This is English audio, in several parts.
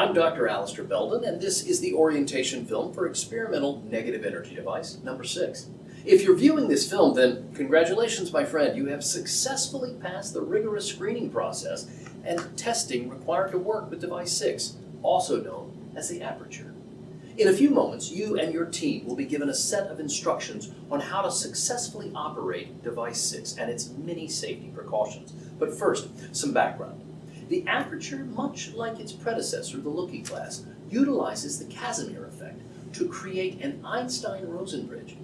I'm Dr. Alistair Belden, and this is the orientation film for experimental negative energy device number 6. If you're viewing this film, then congratulations, my friend. You have successfully passed the rigorous screening process and testing required to work with device 6, also known as the Aperture. In a few moments, you and your team will be given a set of instructions on how to successfully operate device 6 and its many safety precautions. But first, some background. The Aperture, much like its predecessor, the looking glass, utilizes the Casimir effect to create an Einstein-Rosen bridge.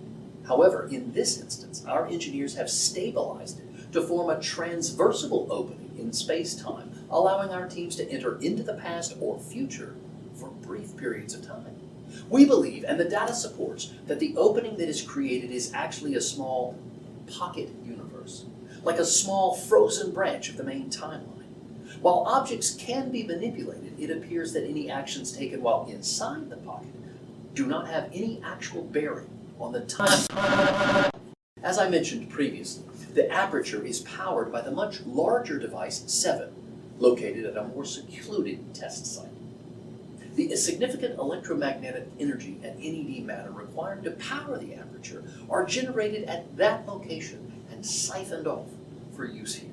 However, in this instance, our engineers have stabilized it to form a transversible opening in space-time, allowing our teams to enter into the past or future for brief periods of time. We believe, and the data supports, that the opening that is created is actually a small pocket universe, like a small frozen branch of the main timeline. While objects can be manipulated, it appears that any actions taken while inside the pocket do not have any actual bearing on the time. As I mentioned previously, the Aperture is powered by the much larger device 7, located at a more secluded test site. The significant electromagnetic energy and NED matter required to power the Aperture are generated at that location and siphoned off for use here.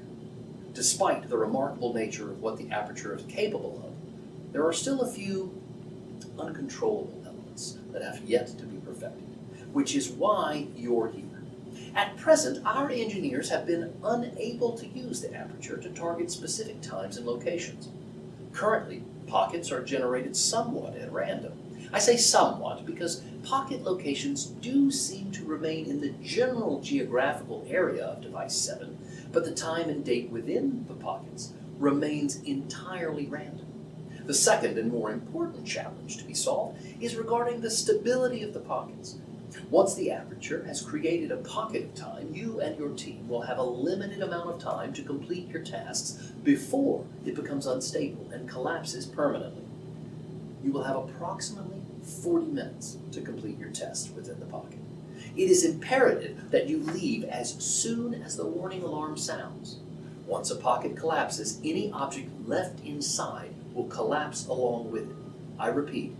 Despite the remarkable nature of what the Aperture is capable of, there are still a few uncontrollable elements that have yet to be perfected, which is why you're here. At present, our engineers have been unable to use the Aperture to target specific times and locations. Currently, pockets are generated somewhat at random. I say somewhat because pocket locations do seem to remain in the general geographical area of device 7, but the time and date within the pockets remains entirely random. The second and more important challenge to be solved is regarding the stability of the pockets. Once the Aperture has created a pocket of time, you and your team will have a limited amount of time to complete your tasks before it becomes unstable and collapses permanently. You will have approximately 40 minutes to complete your tests within the pocket. It is imperative that you leave as soon as the warning alarm sounds. Once a pocket collapses, any object left inside will collapse along with it. I repeat,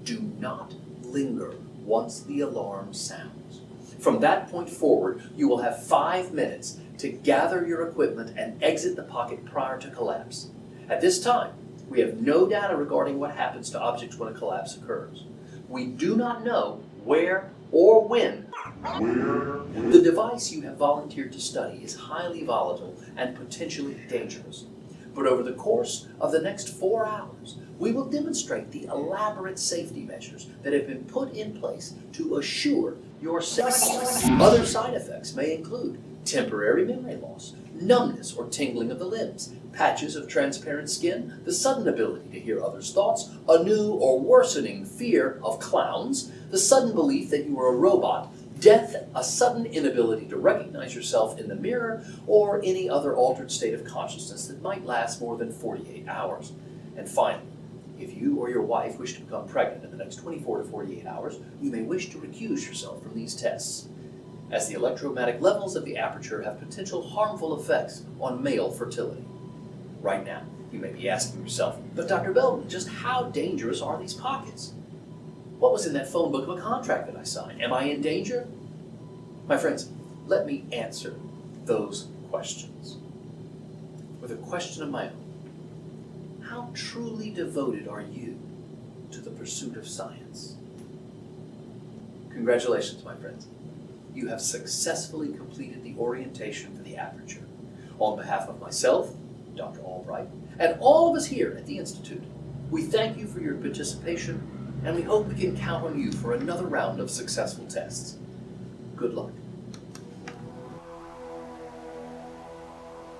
do not linger once the alarm sounds. From that point forward, you will have 5 minutes to gather your equipment and exit the pocket prior to collapse. At this time, we have no data regarding what happens to objects when a collapse occurs. We do not know where or when. The device you have volunteered to study is highly volatile and potentially dangerous. But over the course of the next 4 hours, we will demonstrate the elaborate safety measures that have been put in place to assure your safety. Other side effects may include temporary memory loss, numbness or tingling of the limbs, patches of transparent skin, the sudden ability to hear others' thoughts, a new or worsening fear of clowns, the sudden belief that you are a robot, death, a sudden inability to recognize yourself in the mirror, or any other altered state of consciousness that might last more than 48 hours. And finally, if you or your wife wish to become pregnant in the next 24 to 48 hours, you may wish to recuse yourself from these tests, as the electromagnetic levels of the Aperture have potential harmful effects on male fertility. Right now, you may be asking yourself, but Dr. Belden, just how dangerous are these pockets? What was in that phone book of a contract that I signed? Am I in danger? My friends, let me answer those questions with a question of my own. How truly devoted are you to the pursuit of science? Congratulations, my friends. You have successfully completed the orientation for the Aperture. On behalf of myself, Dr. Albright, and all of us here at the Institute, we thank you for your participation, and we hope we can count on you for another round of successful tests. Good luck.